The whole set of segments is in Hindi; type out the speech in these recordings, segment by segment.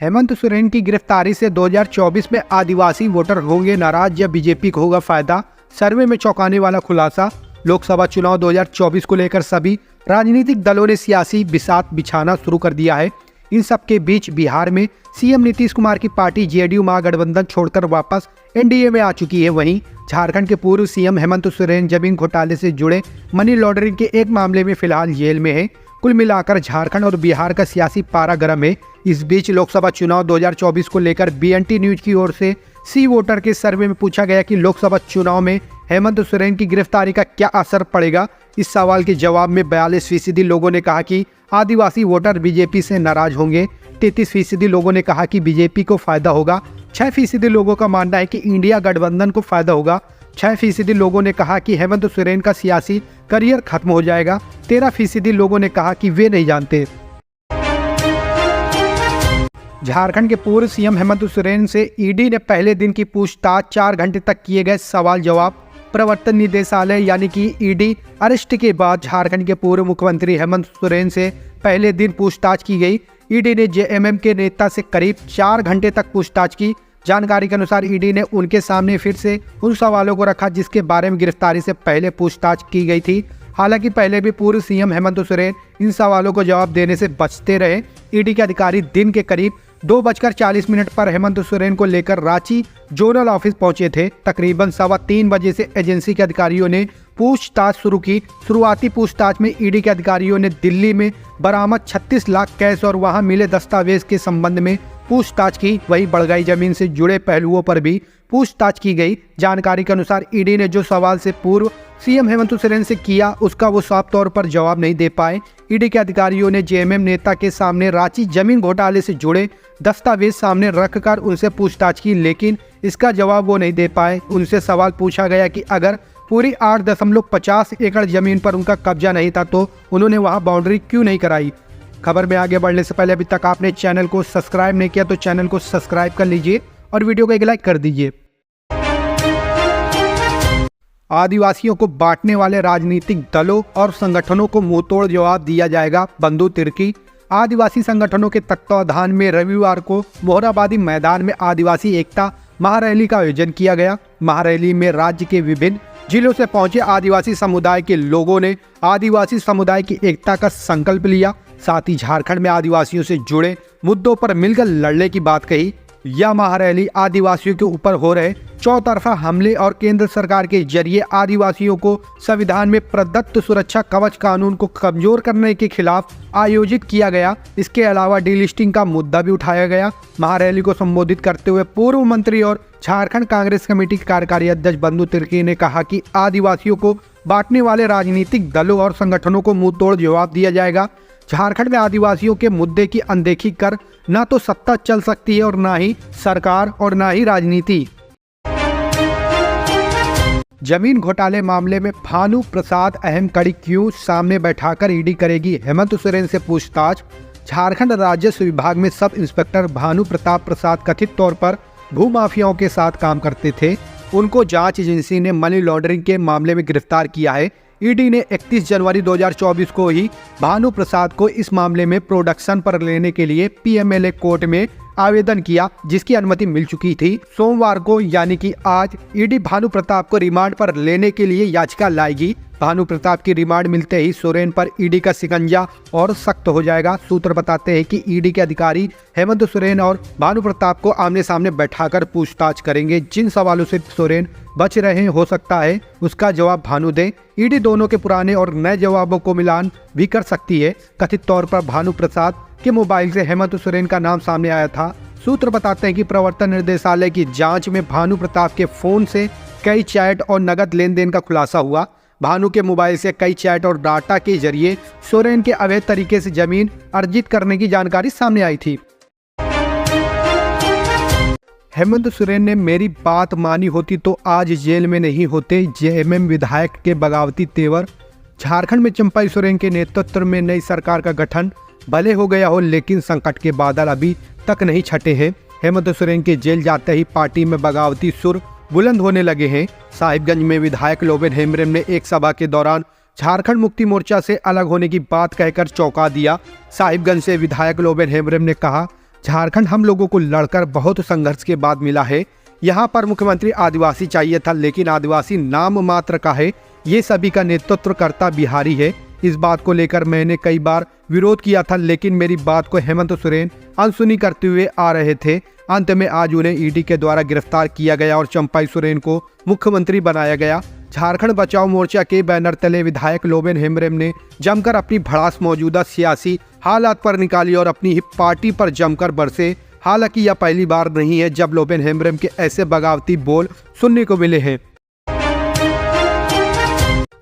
हेमंत सोरेन की गिरफ्तारी से 2024 में आदिवासी वोटर होंगे नाराज या बीजेपी को होगा फायदा। सर्वे में चौंकाने वाला खुलासा। लोकसभा चुनाव 2024 को लेकर सभी राजनीतिक दलों ने सियासी बिसात बिछाना शुरू कर दिया है। इन सब के बीच बिहार में सीएम नीतीश कुमार की पार्टी जेडीयू महागठबंधन छोड़कर वापस एनडीए में आ चुकी है। वहीं झारखंड के पूर्व सीएम हेमंत सोरेन जमीन घोटाले से जुड़े मनी लॉन्ड्रिंग के एक मामले में फिलहाल जेल में है। कुल मिलाकर झारखंड और बिहार का सियासी पारा गर्म है। इस बीच लोकसभा चुनाव 2024 को लेकर बीएनटी न्यूज की ओर से सी वोटर के सर्वे में पूछा गया कि लोकसभा चुनाव में हेमंत सोरेन की गिरफ्तारी का क्या असर पड़ेगा। इस सवाल के जवाब में 42% लोगों ने कहा कि आदिवासी वोटर बीजेपी से नाराज होंगे। 33% लोगों ने कहा कि बीजेपी को फायदा होगा। 6% लोगों का मानना है कि इंडिया गठबंधन को फायदा होगा। 6% लोगों ने कहा कि हेमंत सोरेन का सियासी करियर खत्म हो जाएगा। 13% लोगों ने कहा कि वे नहीं जानते। झारखंड के पूर्व सीएम हेमंत सोरेन से ईडी ने पहले दिन की पूछताछ 4 घंटे तक किए गए सवाल जवाब। प्रवर्तन निदेशालय यानी कि ईडी अरेस्ट के बाद झारखंड के पूर्व मुख्यमंत्री हेमंत सोरेन से पहले दिन पूछताछ की गई। ईडी ने जेएमएम के नेता से करीब 4 घंटे तक पूछताछ की। जानकारी के अनुसार ईडी ने उनके सामने फिर से उन सवालों को रखा जिसके बारे में गिरफ्तारी से पहले पूछताछ की गई थी। हालांकि पहले भी पूर्व सीएम हेमंत सोरेन इन सवालों को जवाब देने से बचते रहे। ईडी के अधिकारी दिन के करीब 2:40 पर हेमंत सोरेन को लेकर रांची जोनल ऑफिस पहुंचे थे। तकरीबन 3:15 बजे से एजेंसी के अधिकारियों ने पूछताछ शुरू की। शुरुआती पूछताछ में ईडी के अधिकारियों ने दिल्ली में बरामद 36 लाख कैश और वहां मिले दस्तावेज के संबंध में पूछताछ की। वहीं बढ़गई जमीन से जुड़े पहलुओं पर भी पूछताछ की गई। जानकारी के अनुसार ईडी ने जो सवाल से पूर्व सीएम हेमंत सोरेन से किया उसका वो साफ तौर पर जवाब नहीं दे पाए। ईडी के अधिकारियों ने जेएमएम नेता के सामने रांची जमीन घोटाले से जुड़े दस्तावेज सामने रखकर उनसे पूछताछ की, लेकिन इसका जवाब वो नहीं दे पाए। उनसे सवाल पूछा गया कि अगर पूरी 8.50 एकड़ जमीन पर उनका कब्जा नहीं था तो उन्होंने वहां बाउंड्री क्यों नहीं कराई। खबर में आगे बढ़ने से पहले अभी तक आपने चैनल को सब्सक्राइब नहीं किया तो चैनल को सब्सक्राइब कर लीजिए और वीडियो को एक लाइक कर दीजिए। आदिवासियों को बांटने वाले राजनीतिक दलों और संगठनों को मुंहतोड़ जवाब दिया जाएगा, बंधु तिर्की। आदिवासी संगठनों के तत्वावधान में रविवार को मोहराबादी मैदान में आदिवासी एकता महारैली का आयोजन किया गया। महारैली में राज्य के विभिन्न जिलों से पहुंचे आदिवासी समुदाय के लोगों ने आदिवासी समुदाय की एकता का संकल्प लिया। साथ ही झारखंड में आदिवासियों से जुड़े मुद्दों पर मिलकर लड़ने की बात कही। यह महारैली आदिवासियों के ऊपर हो रहे चौतरफा हमले और केंद्र सरकार के जरिए आदिवासियों को संविधान में प्रदत्त सुरक्षा कवच कानून को कमजोर करने के खिलाफ आयोजित किया गया। इसके अलावा डीलिस्टिंग का मुद्दा भी उठाया गया। महारैली को संबोधित करते हुए पूर्व मंत्री और झारखंड कांग्रेस कमेटी के कार्यकारी अध्यक्ष बंधु तिर्की ने कहा कि आदिवासियों को बांटने वाले राजनीतिक दलों और संगठनों को मुंहतोड़ जवाब दिया जाएगा। झारखंड में आदिवासियों के मुद्दे की अनदेखी कर ना तो सत्ता चल सकती है और ना ही सरकार और ना ही राजनीति। जमीन घोटाले मामले में भानु प्रसाद अहम कड़ी क्यों सामने बैठाकर ईडी करेगी हेमंत सोरेन से पूछताछ। झारखंड राजस्व विभाग में सब इंस्पेक्टर भानु प्रताप प्रसाद कथित तौर पर भूमाफियाओं के साथ काम करते थे। उनको जांच एजेंसी ने मनी लॉन्ड्रिंग के मामले में गिरफ्तार किया है। ईडी ने 31 जनवरी 2024 को ही भानु प्रसाद को इस मामले में प्रोडक्शन पर लेने के लिए पीएमएलए कोर्ट में आवेदन किया, जिसकी अनुमति मिल चुकी थी। सोमवार को यानी कि आज ईडी भानु प्रताप को रिमांड पर लेने के लिए याचिका लाएगी। भानु प्रताप की रिमांड मिलते ही सोरेन पर ईडी का शिकंजा और सख्त हो जाएगा। सूत्र बताते हैं कि ईडी के अधिकारी हेमंत सोरेन और भानु प्रताप को आमने सामने बैठाकर पूछताछ करेंगे। जिन सवालों से सोरेन बच रहे हो सकता है उसका जवाब भानु दें। ईडी दोनों के पुराने और नए जवाबों को मिलान भी कर सकती है। कथित तौर पर भानु प्रसाद के मोबाइल से हेमंत सोरेन का नाम सामने आया था। सूत्र बताते हैं कि प्रवर्तन निर्देशालय की जांच में भानु प्रताप के फोन से कई चैट और नगद लेन देन का खुलासा हुआ। भानु के मोबाइल से कई चैट और डाटा के जरिए सोरेन के अवैध तरीके से जमीन अर्जित करने की जानकारी सामने आई थी। हेमंत सोरेन ने मेरी बात मानी होती तो आज जेल में नहीं होते। जेएमएम विधायक के बगावती तेवर। झारखंड में चंपई सोरेन के नेतृत्व में नई सरकार का गठन भले हो गया हो, लेकिन संकट के बादल अभी तक नहीं छटे हैं। हेमंत सोरेन के जेल जाते ही पार्टी में बगावती सुर बुलंद होने लगे हैं। साहिबगंज में विधायक लोबेन हेम्ब्रम ने एक सभा के दौरान झारखंड मुक्ति मोर्चा से अलग होने की बात कहकर चौंका दिया। साहिबगंज से विधायक लोबेन हेम्ब्रम ने कहा, झारखंड हम लोगों को लड़कर बहुत संघर्ष के बाद मिला है। यहाँ पर मुख्यमंत्री आदिवासी चाहिए था, लेकिन आदिवासी नाम मात्र का है। ये सभी का नेतृत्व करता बिहारी है। इस बात को लेकर मैंने कई बार विरोध किया था, लेकिन मेरी बात को हेमंत सोरेन अनसुनी करते हुए आ रहे थे। अंत में आज उन्हें ईडी के द्वारा गिरफ्तार किया गया और चंपाई सोरेन को मुख्यमंत्री बनाया गया। झारखंड बचाओ मोर्चा के बैनर तले विधायक लोबेन हेम्ब्रम ने जमकर अपनी भड़ास मौजूदा सियासी हालात पर निकाली और अपनी ही पार्टी पर जमकर बरसे। हालांकि यह पहली बार नहीं है जब लोबेन हेम्ब्रम के ऐसे बगावती बोल सुनने को मिले हैं।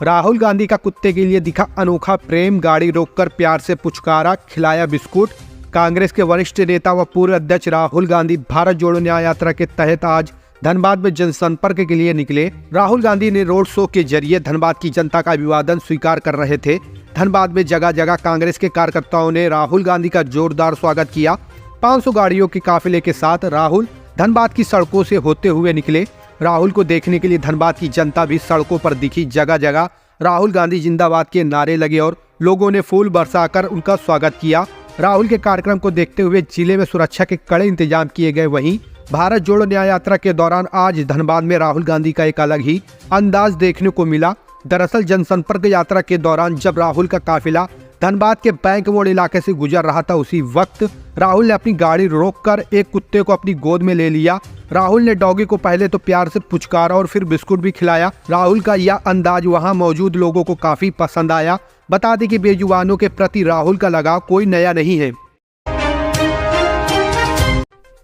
राहुल गांधी का कुत्ते के लिए दिखा अनोखा प्रेम, गाड़ी रोककर प्यार से पुचकारा, खिलाया बिस्कुट। कांग्रेस के वरिष्ठ नेता व पूर्व अध्यक्ष राहुल गांधी भारत जोड़ो न्याय यात्रा के तहत आज धनबाद में जनसंपर्क के लिए निकले। राहुल गांधी ने रोड शो के जरिए धनबाद की जनता का अभिवादन स्वीकार कर रहे थे। धनबाद में जगह जगह कांग्रेस के कार्यकर्ताओं ने राहुल गांधी का जोरदार स्वागत किया। 500 गाड़ियों के काफिले के साथ राहुल धनबाद की सड़कों से होते हुए निकले। राहुल को देखने के लिए धनबाद की जनता भी सड़कों पर दिखी। जगह जगह राहुल गांधी जिंदाबाद के नारे लगे और लोगों ने फूल बरसाकर उनका स्वागत किया। राहुल के कार्यक्रम को देखते हुए जिले में सुरक्षा के कड़े इंतजाम किए गए। वहीं भारत जोड़ो न्याय यात्रा के दौरान आज धनबाद में राहुल गांधी का एक अलग ही अंदाज देखने को मिला। दरअसल जनसंपर्क यात्रा के दौरान जब राहुल का काफिला धनबाद के बैंक मोड़ इलाके से गुजर रहा था, उसी वक्त राहुल ने अपनी गाड़ी रोककर एक कुत्ते को अपनी गोद में ले लिया। राहुल ने डॉगी को पहले तो प्यार से पुचकारा और फिर बिस्कुट भी खिलाया। राहुल का यह अंदाज वहां मौजूद लोगों को काफी पसंद आया। बता दें कि बेजुबानों के प्रति राहुल का लगाव कोई नया नहीं है।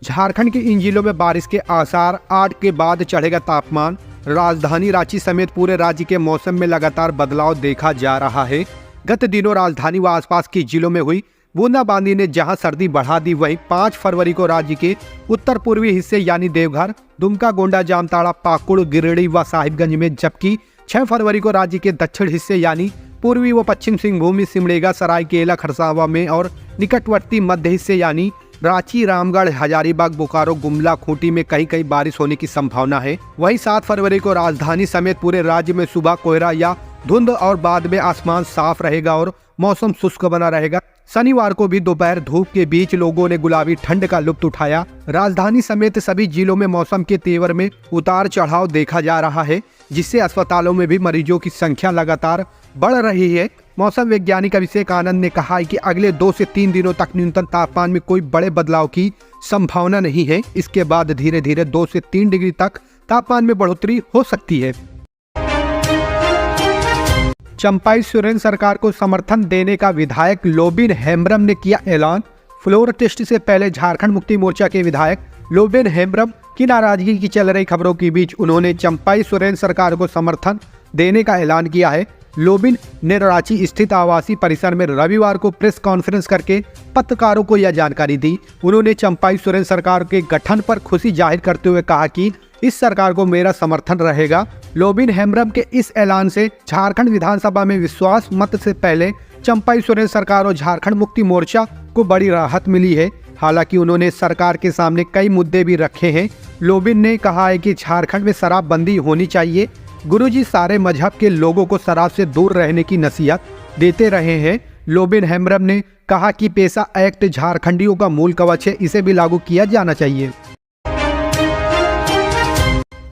झारखंड के इन जिलों में बारिश के आसार, 8 के बाद चढ़ेगा तापमान। राजधानी रांची समेत पूरे राज्य के मौसम में लगातार बदलाव देखा जा रहा है। गत दिनों राजधानी व आसपास के जिलों में हुई बूंदाबांदी ने जहां सर्दी बढ़ा दी, वहीं 5 फरवरी को राज्य के उत्तर पूर्वी हिस्से यानी देवघर, दुमका, गोंडा, जामताड़ा, पाकुड़, गिरिडीह व साहिबगंज में, जबकि 6 फरवरी को राज्य के दक्षिण हिस्से यानी पूर्वी व पश्चिम सिंहभूम, सिमडेगा, सरायकेला, खरसावां में और निकटवर्ती मध्य हिस्से यानी रांची, रामगढ़, हजारीबाग, बोकारो, गुमला, खूंटी में कहीं कहीं बारिश होने की संभावना है। वहीं 7 फरवरी को राजधानी समेत पूरे राज्य में सुबह कोहरा या धुंध और बाद में आसमान साफ रहेगा और मौसम शुष्क बना रहेगा। शनिवार को भी दोपहर धूप के बीच लोगों ने गुलाबी ठंड का लुत्फ उठाया। राजधानी समेत सभी जिलों में मौसम के तेवर में उतार चढ़ाव देखा जा रहा है, जिससे अस्पतालों में भी मरीजों की संख्या लगातार बढ़ रही है। मौसम वैज्ञानिक अभिषेक आनंद ने कहा है कि अगले 2 से 3 दिनों तक न्यूनतम तापमान में कोई बड़े बदलाव की संभावना नहीं है। इसके बाद धीरे धीरे 2 से 3 डिग्री तक तापमान में बढ़ोतरी हो सकती है। चंपाई सोरेन सरकार को समर्थन देने का विधायक लोबेन हेम्ब्रम ने किया ऐलान। फ्लोर टेस्ट से पहले झारखंड मुक्ति मोर्चा के विधायक लोबेन हेम्ब्रम की नाराजगी की चल रही खबरों के बीच उन्होंने चंपाई सोरेन सरकार को समर्थन देने का ऐलान किया है। लोबेन ने रांची स्थित आवासीय परिसर में रविवार को प्रेस कॉन्फ्रेंस करके पत्रकारों को यह जानकारी दी। उन्होंने चंपाई सोरेन सरकार के गठन पर खुशी जाहिर करते हुए कहा कि इस सरकार को मेरा समर्थन रहेगा। लोबेन हेम्ब्रम के इस ऐलान से झारखंड विधानसभा में विश्वास मत से पहले चंपाई सोरेन सरकार और झारखंड मुक्ति मोर्चा को बड़ी राहत मिली है। हालांकि उन्होंने सरकार के सामने कई मुद्दे भी रखे हैं। लोबेन ने कहा है कि झारखंड में शराबबंदी होनी चाहिए। गुरुजी सारे मजहब के लोगों को शराब से दूर रहने की नसीहत देते रहे हैं। लोबेन हेम्ब्रम ने कहा कि पेशा एक्ट झारखंडियों का मूल कवच है, इसे भी लागू किया जाना चाहिए।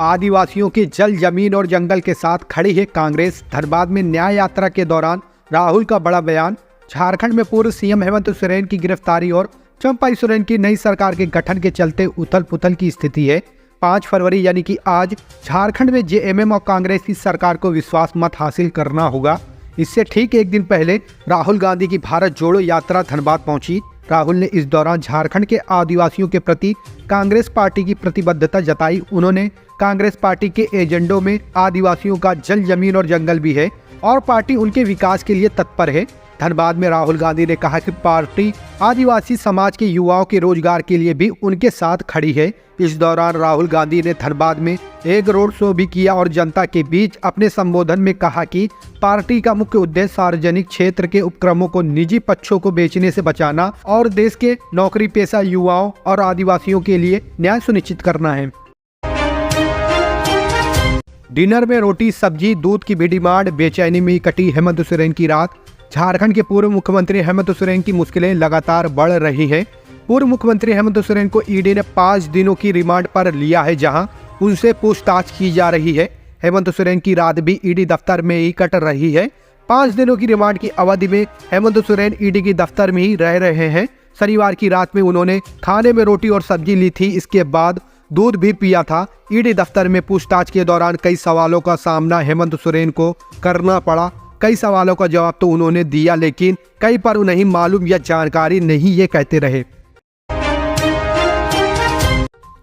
आदिवासियों के जल, जमीन और जंगल के साथ खड़ी है कांग्रेस। धनबाद में न्याय यात्रा के दौरान राहुल का बड़ा बयान। झारखंड में पूर्व सीएम हेमंत सोरेन की गिरफ्तारी और चंपाई सोरेन की नई सरकार के गठन के चलते उथल पुथल की स्थिति है। 5 फरवरी यानी कि आज झारखंड में जेएमएम और कांग्रेस की सरकार को विश्वास मत हासिल करना होगा। इससे ठीक एक दिन पहले राहुल गांधी की भारत जोड़ो यात्रा धनबाद पहुंची। राहुल ने इस दौरान झारखंड के आदिवासियों के प्रति कांग्रेस पार्टी की प्रतिबद्धता जताई। उन्होंने कांग्रेस पार्टी के एजेंडों में आदिवासियों का जल, जमीन और जंगल भी है और पार्टी उनके विकास के लिए तत्पर है। धनबाद में राहुल गांधी ने कहा कि पार्टी आदिवासी समाज के युवाओं के रोजगार के लिए भी उनके साथ खड़ी है। इस दौरान राहुल गांधी ने धनबाद में एक रोड शो भी किया और जनता के बीच अपने संबोधन में कहा कि पार्टी का मुख्य उद्देश्य सार्वजनिक क्षेत्र के उपक्रमों को निजी पक्षों को बेचने से बचाना और देश के नौकरी पेशा युवाओं और आदिवासियों के लिए न्याय सुनिश्चित करना है। डिनर में रोटी, सब्जी, दूध की भी डिमांड। बेचैनी में कटी हेमंत सोरेन की रात। झारखंड के पूर्व मुख्यमंत्री हेमंत सोरेन की मुश्किलें लगातार बढ़ रही हैं। पूर्व मुख्यमंत्री हेमंत सोरेन को ईडी ने 5 दिनों की रिमांड पर लिया है, जहां उनसे पूछताछ की जा रही है। हेमंत सोरेन की रात भी ईडी दफ्तर में ही कट रही है। 5 दिनों की रिमांड की अवधि में हेमंत सोरेन ईडी की दफ्तर में ही रह रहे हैं। शनिवार की रात में उन्होंने खाने में रोटी और सब्जी ली थी, इसके बाद दूध भी पिया था। ईडी दफ्तर में पूछताछ के दौरान कई सवालों का सामना हेमंत सोरेन को करना पड़ा। कई सवालों का जवाब तो उन्होंने दिया, लेकिन कई पर उन्हें मालूम या जानकारी नहीं, ये कहते रहे।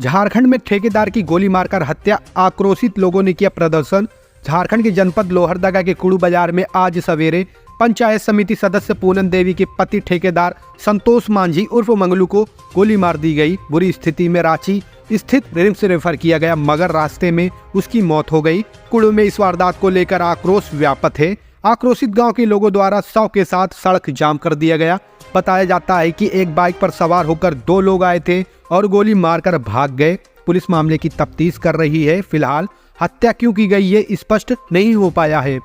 झारखंड में ठेकेदार की गोली मारकर हत्या, आक्रोशित लोगों ने किया प्रदर्शन। झारखंड के जनपद लोहरदगा के कुड़ू बाजार में आज सवेरे पंचायत समिति सदस्य पूनम देवी के पति ठेकेदार संतोष मांझी उर्फ मंगलू को गोली मार दी गई। बुरी स्थिति में रांची स्थित रिम्स रेफर किया गया, मगर रास्ते में उसकी मौत हो गई। कुड़ू में इस वारदात को लेकर आक्रोश व्याप्त है। आक्रोशित गांव के लोगों द्वारा शव के साथ सड़क जाम कर दिया गया। बताया जाता है कि एक बाइक पर सवार होकर 2 लोग आए थे और गोली मारकर भाग गए। पुलिस मामले की तफ्तीश कर रही है। फिलहाल हत्या क्यों की गई ये स्पष्ट नहीं हो पाया है।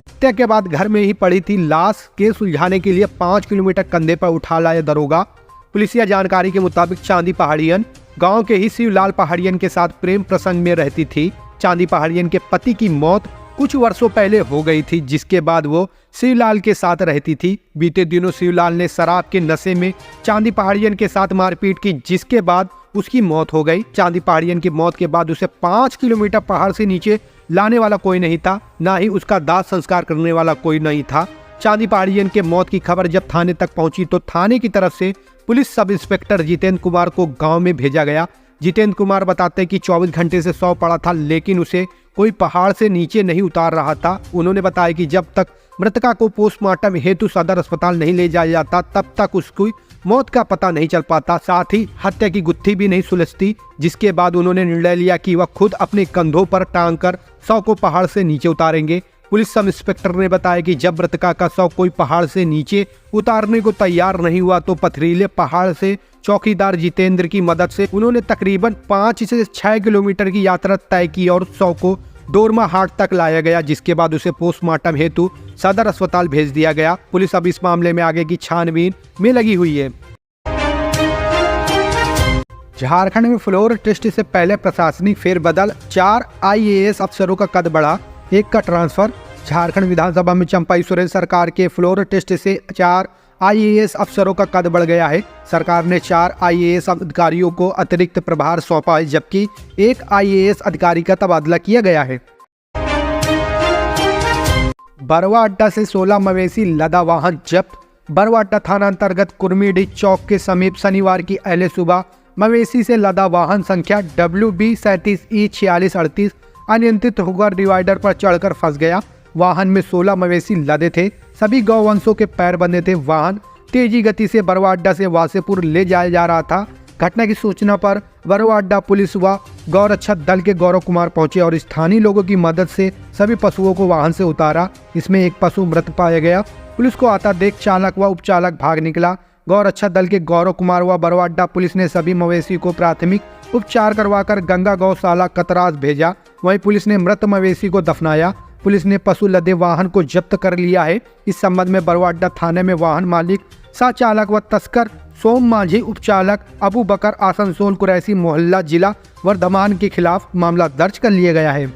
हत्या के बाद घर में ही पड़ी थी लाश के सुलझाने के लिए 5 किलोमीटर कंधे पर उठा लाया दरोगा। पुलिसिया जानकारी के मुताबिक चांदी पहाड़ियन गांव के ही शिवलाल पहाड़ियन के साथ प्रेम प्रसंग में रहती थी। चांदी पहाड़ियन के पति की मौत कुछ वर्षों पहले हो गई थी, जिसके बाद वो शिवलाल के साथ रहती थी। बीते दिनों शिवलाल ने शराब के नशे में चांदी पहाड़ियन के साथ मारपीट की, जिसके बाद उसकी मौत हो गई। चांदी पहाड़ियन की मौत के बाद उसे 5 किलोमीटर पहाड़ से नीचे लाने वाला कोई नहीं था, ना ही उसका दाह संस्कार करने वाला कोई नहीं था। चांदी पहाड़ियन के मौत की खबर जब थाने तक पहुंची तो थाने की तरफ से police sub inspector Jitendra Kumar को गांव में भेजा गया। जितेंद्र कुमार बताते कि 24 घंटे से शव पड़ा था, लेकिन उसे कोई पहाड़ से नीचे नहीं उतार रहा था। उन्होंने बताया कि जब तक मृतका को पोस्टमार्टम हेतु सदर अस्पताल नहीं ले जाया जाता, तब तक उसकी मौत का पता नहीं चल पाता, साथ ही हत्या की गुत्थी भी नहीं सुलझती। जिसके बाद उन्होंने निर्णय लिया कि वह खुद अपने कंधों पर टांग कर शव को पहाड़ से नीचे उतारेंगे। पुलिस सब इंस्पेक्टर ने बताया कि जब मृतका का शव कोई पहाड़ से नीचे उतारने को तैयार नहीं हुआ तो पथरीले पहाड़ से चौकीदार जितेंद्र की मदद से उन्होंने तकरीबन 5 से 6 किलोमीटर की यात्रा तय की और शव को डोरमा हाट तक लाया गया, जिसके बाद उसे पोस्टमार्टम हेतु सदर अस्पताल भेज दिया गया। पुलिस अब इस मामले में आगे की छानबीन में लगी हुई है। झारखंड में फ्लोर टेस्ट से पहले प्रशासनिक फेरबदल, 4 IAS अफसरों का कद बढ़ा, 1 का ट्रांसफर। झारखंड विधानसभा में चंपाई सोरेन सरकार के फ्लोर टेस्ट से 4 IAS अफसरों का कद बढ़ गया है। सरकार ने 4 IAS अधिकारियों को अतिरिक्त प्रभार सौंपा है, जबकि 1 IAS अधिकारी का तबादला किया गया है। बरवा अड्डा से 16 मवेशी लदा वाहन जब्त। बरवा अड्डा थाना अंतर्गत कुर्मीडीह चौक के समीप शनिवार की अहले सुबह मवेशी से लदा वाहन संख्या WB 37E4638 अनियंत्रित होकर डिवाइडर पर चढ़कर फंस गया। वाहन में 16 मवेशी लदे थे, सभी गौवंशों के पैर बंधे थे। वाहन तेजी गति से बरवा अड्डा से वासेपुर ले जाया जा रहा था। घटना की सूचना पर बरवा अड्डा पुलिस व गौरक्षक दल के गौरव कुमार पहुंचे और स्थानीय लोगों की मदद से सभी पशुओं को वाहन से उतारा। इसमें एक पशु मृत पाया गया। पुलिस को आता देख चालक व उपचालक भाग निकला। गौरक्षक दल के गौरव कुमार व बरवा अड्डा पुलिस ने सभी मवेशी को प्राथमिक उपचार करवाकर गंगा गौशाला कतरास भेजा। वहीं पुलिस ने मृत मवेशी को दफनाया। पुलिस ने पशु लदे वाहन को जब्त कर लिया है। इस संबंध में बरवा अड्डा थाने में वाहन मालिक, सह चालक व तस्कर सोम मांझी, उपचालक अबू बकर, आसनसोल, कुरैशी मोहल्ला, जिला वर्धमान के खिलाफ मामला दर्ज कर लिया गया है।